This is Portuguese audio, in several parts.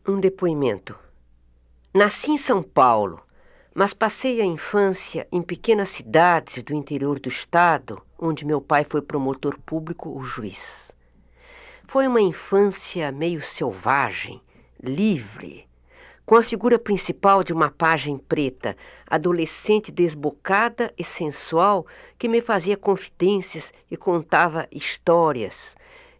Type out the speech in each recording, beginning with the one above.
Um depoimento. Nasci em São Paulo, mas passei a infância em pequenas cidades do interior do estado, onde meu pai foi promotor público ou juiz. Foi uma infância meio selvagem, livre, com a figura principal de uma pajem preta, adolescente desbocada e sensual, que me fazia confidências e contava histórias.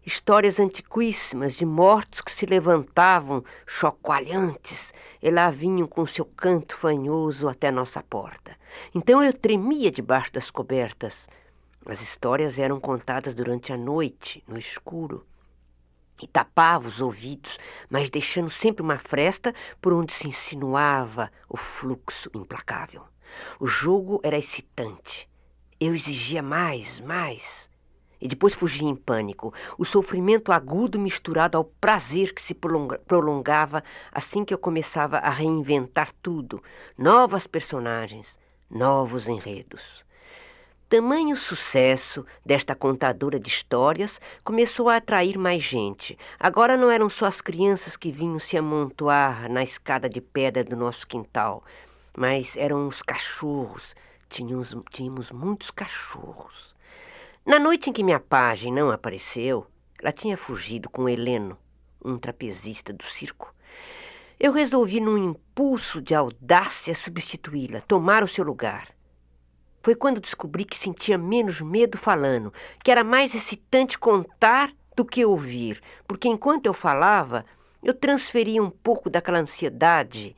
Histórias antiquíssimas de mortos que se levantavam, chocoalhantes, e lá vinham com seu canto fanhoso até nossa porta. Então eu tremia debaixo das cobertas. As histórias eram contadas durante a noite, no escuro, e tapava os ouvidos, mas deixando sempre uma fresta por onde se insinuava o fluxo implacável. O jogo era excitante. Eu exigia mais, mais. E depois fugia em pânico, o sofrimento agudo misturado ao prazer que se prolongava assim que eu começava a reinventar tudo, novas personagens, novos enredos. Tamanho sucesso desta contadora de histórias começou a atrair mais gente. Agora não eram só as crianças que vinham se amontoar na escada de pedra do nosso quintal, mas eram os cachorros. Tínhamos muitos cachorros. Na noite em que minha pajem não apareceu, ela tinha fugido com Heleno, um trapezista do circo. Eu resolvi, num impulso de audácia, substituí-la, tomar o seu lugar. Foi quando descobri que sentia menos medo falando, que era mais excitante contar do que ouvir, porque enquanto eu falava, eu transferia um pouco daquela ansiedade,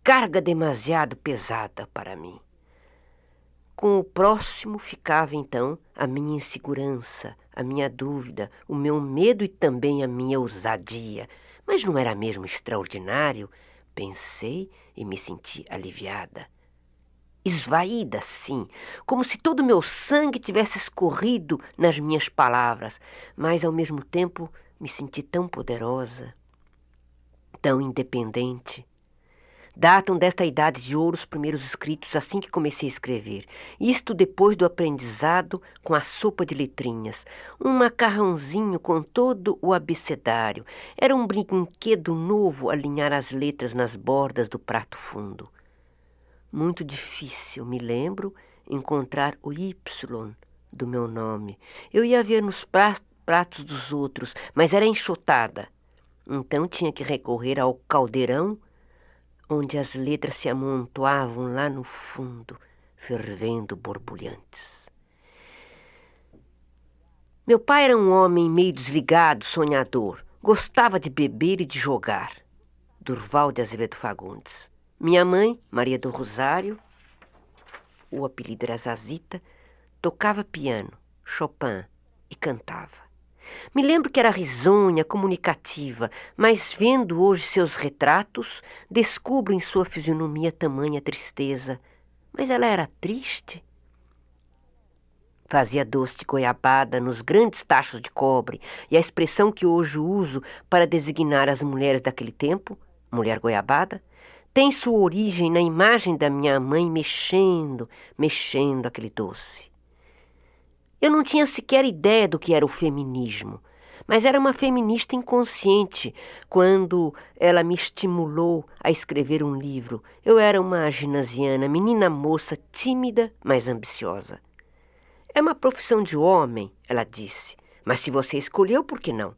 carga demasiado pesada para mim. Com o próximo ficava então a minha insegurança, a minha dúvida, o meu medo e também a minha ousadia. Mas não era mesmo extraordinário? Pensei e me senti aliviada. Esvaída, sim, como se todo o meu sangue tivesse escorrido nas minhas palavras, mas ao mesmo tempo me senti tão poderosa, tão independente. Datam desta idade de ouro os primeiros escritos assim que comecei a escrever. Isto depois do aprendizado com a sopa de letrinhas. Um macarrãozinho com todo o abecedário. Era um brinquedo novo alinhar as letras nas bordas do prato fundo. Muito difícil, me lembro, encontrar o Y do meu nome. Eu ia ver nos pratos dos outros, mas era enxotada. Então tinha que recorrer ao caldeirão, onde as letras se amontoavam lá no fundo, fervendo borbulhantes. Meu pai era um homem meio desligado, sonhador. Gostava de beber e de jogar. Durval de Azevedo Fagundes. Minha mãe, Maria do Rosário, o apelido era Zazita, tocava piano, Chopin e cantava. Me lembro que era risonha, comunicativa, mas vendo hoje seus retratos, descubro em sua fisionomia tamanha tristeza. Mas ela era triste? Fazia doce de goiabada nos grandes tachos de cobre, e a expressão que hoje uso para designar as mulheres daquele tempo, mulher goiabada, tem sua origem na imagem da minha mãe mexendo aquele doce. Eu não tinha sequer ideia do que era o feminismo, mas era uma feminista inconsciente quando ela me estimulou a escrever um livro. Eu era uma ginasiana, menina moça, tímida, mas ambiciosa. É uma profissão de homem, ela disse, mas se você escolheu, por que não?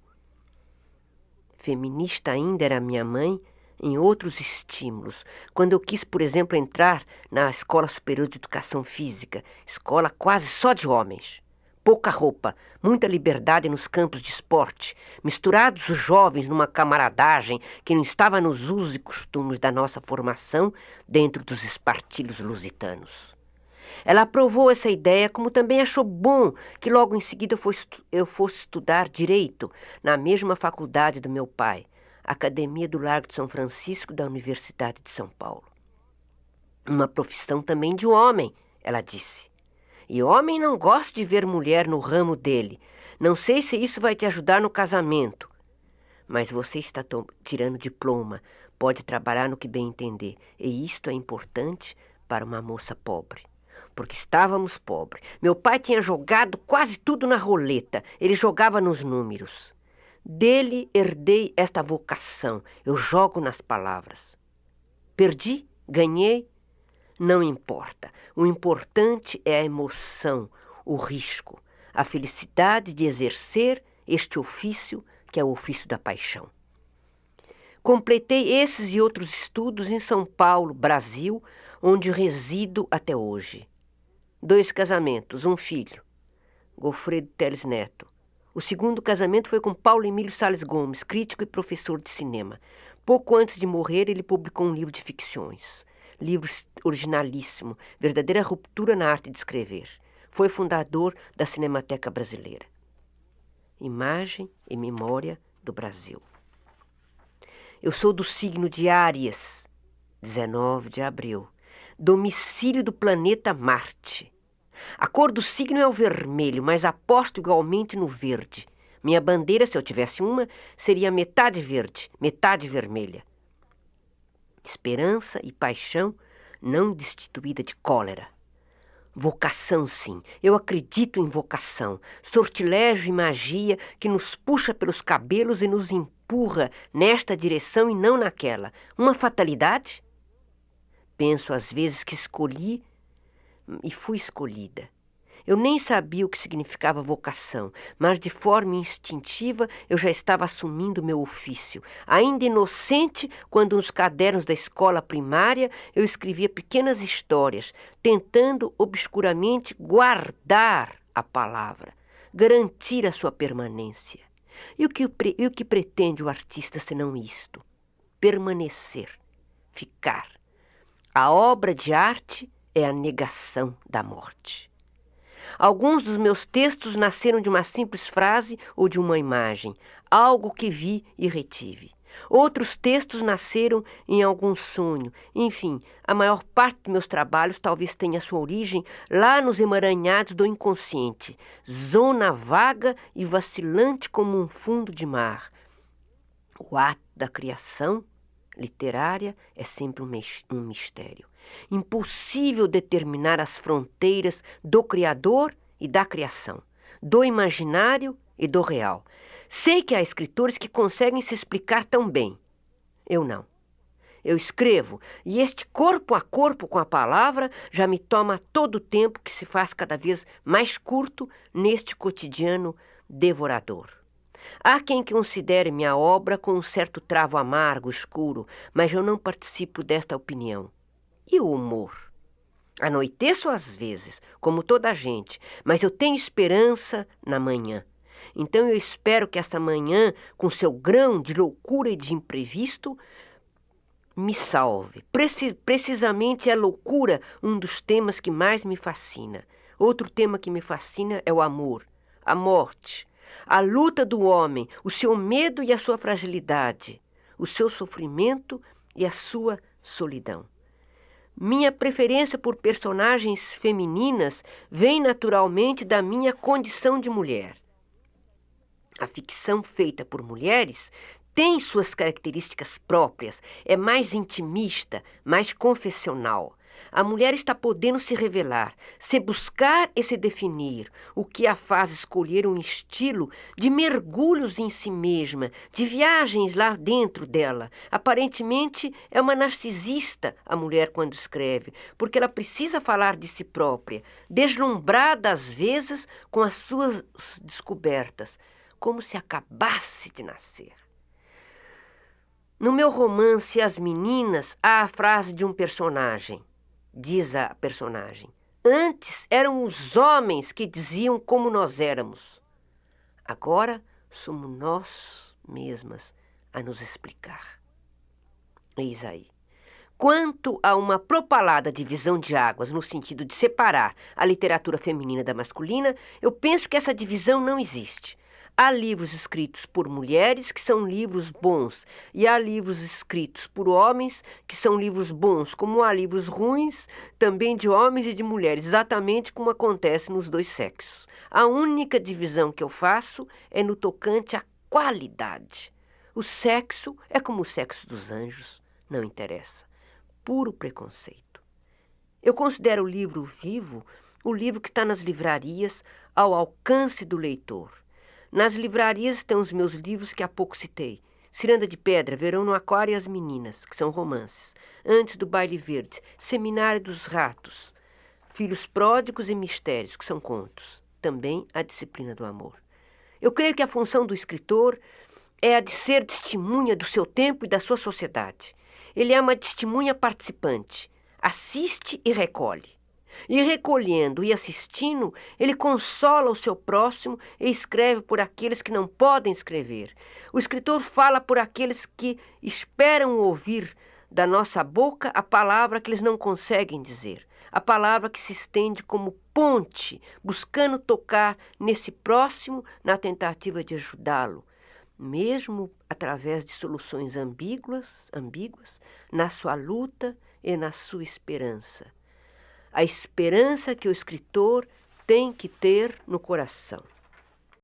Feminista ainda era minha mãe em outros estímulos. Quando eu quis, por exemplo, entrar na Escola Superior de Educação Física, escola quase só de homens. Pouca roupa, muita liberdade nos campos de esporte, misturados os jovens numa camaradagem que não estava nos usos e costumes da nossa formação dentro dos espartilhos lusitanos. Ela aprovou essa ideia, como também achou bom que logo em seguida eu fosse estudar Direito na mesma faculdade do meu pai, Academia do Largo de São Francisco da Universidade de São Paulo. Uma profissão também de homem, ela disse. E homem não gosta de ver mulher no ramo dele. Não sei se isso vai te ajudar no casamento. Mas você está tirando diploma, pode trabalhar no que bem entender. E isto é importante para uma moça pobre. Porque estávamos pobres. Meu pai tinha jogado quase tudo na roleta. Ele jogava nos números. Dele herdei esta vocação, eu jogo nas palavras. Perdi? Ganhei? Não importa. O importante é a emoção, o risco, a felicidade de exercer este ofício que é o ofício da paixão. Completei esses e outros estudos em São Paulo, Brasil, onde resido até hoje. 2 casamentos, um filho, Goffredo Teles Neto. O segundo casamento foi com Paulo Emílio Sales Gomes, crítico e professor de cinema. Pouco antes de morrer, ele publicou um livro de ficções. Livro originalíssimo, verdadeira ruptura na arte de escrever. Foi fundador da Cinemateca Brasileira. Imagem e memória do Brasil. Eu sou do signo de Áries, 19 de abril, domicílio do planeta Marte. A cor do signo é o vermelho, mas aposto igualmente no verde. Minha bandeira, se eu tivesse uma, seria metade verde, metade vermelha. Esperança e paixão não destituída de cólera. Vocação, sim. Eu acredito em vocação, sortilégio e magia que nos puxa pelos cabelos e nos empurra nesta direção e não naquela. Uma fatalidade? Penso às vezes que escolhi e fui escolhida. Eu nem sabia o que significava vocação, mas de forma instintiva eu já estava assumindo meu ofício. Ainda inocente, quando nos cadernos da escola primária eu escrevia pequenas histórias, tentando obscuramente guardar a palavra, garantir a sua permanência. E o que pretende o artista senão isto? Permanecer, ficar. A obra de arte é a negação da morte. Alguns dos meus textos nasceram de uma simples frase ou de uma imagem, algo que vi e retive. Outros textos nasceram em algum sonho. Enfim, a maior parte dos meus trabalhos talvez tenha sua origem lá nos emaranhados do inconsciente, zona vaga e vacilante como um fundo de mar. O ato da criação literária é sempre um mistério. Impossível determinar as fronteiras do Criador e da criação, do imaginário e do real. Sei que há escritores que conseguem se explicar tão bem. Eu não. Eu escrevo e este corpo a corpo com a palavra já me toma todo o tempo que se faz cada vez mais curto neste cotidiano devorador. Há quem considere minha obra com um certo travo amargo, escuro, mas eu não participo desta opinião. E o humor? Anoiteço às vezes, como toda a gente, mas eu tenho esperança na manhã. Então eu espero que esta manhã, com seu grão de loucura e de imprevisto, me salve. Precisamente é loucura um dos temas que mais me fascina. Outro tema que me fascina é o amor, a morte, a luta do homem, o seu medo e a sua fragilidade, o seu sofrimento e a sua solidão. Minha preferência por personagens femininas vem naturalmente da minha condição de mulher. A ficção feita por mulheres tem suas características próprias, é mais intimista, mais confessional. A mulher está podendo se revelar, se buscar e se definir, o que a faz escolher um estilo de mergulhos em si mesma, de viagens lá dentro dela. Aparentemente é uma narcisista a mulher quando escreve, porque ela precisa falar de si própria, deslumbrada às vezes com as suas descobertas, como se acabasse de nascer. No meu romance As Meninas, há a frase de um personagem. Diz a personagem: antes eram os homens que diziam como nós éramos. Agora somos nós mesmas a nos explicar. Eis aí. Quanto a uma propalada divisão de águas no sentido de separar a literatura feminina da masculina, eu penso que essa divisão não existe. Há livros escritos por mulheres que são livros bons, e há livros escritos por homens que são livros bons, como há livros ruins também de homens e de mulheres, exatamente como acontece nos dois sexos. A única divisão que eu faço é no tocante à qualidade. O sexo é como o sexo dos anjos, não interessa. Puro preconceito. Eu considero o livro vivo o livro que está nas livrarias ao alcance do leitor. Nas livrarias estão os meus livros que há pouco citei. Ciranda de Pedra, Verão no Aquário e as Meninas, que são romances. Antes do Baile Verde, Seminário dos Ratos. Filhos Pródigos e Mistérios, que são contos. Também a Disciplina do Amor. Eu creio que a função do escritor é a de ser testemunha do seu tempo e da sua sociedade. Ele é uma testemunha participante. Assiste e recolhe. E recolhendo e assistindo, ele consola o seu próximo e escreve por aqueles que não podem escrever. O escritor fala por aqueles que esperam ouvir da nossa boca a palavra que eles não conseguem dizer. A palavra que se estende como ponte, buscando tocar nesse próximo na tentativa de ajudá-lo, mesmo através de soluções ambíguas, na sua luta e na sua esperança. A esperança que o escritor tem que ter no coração.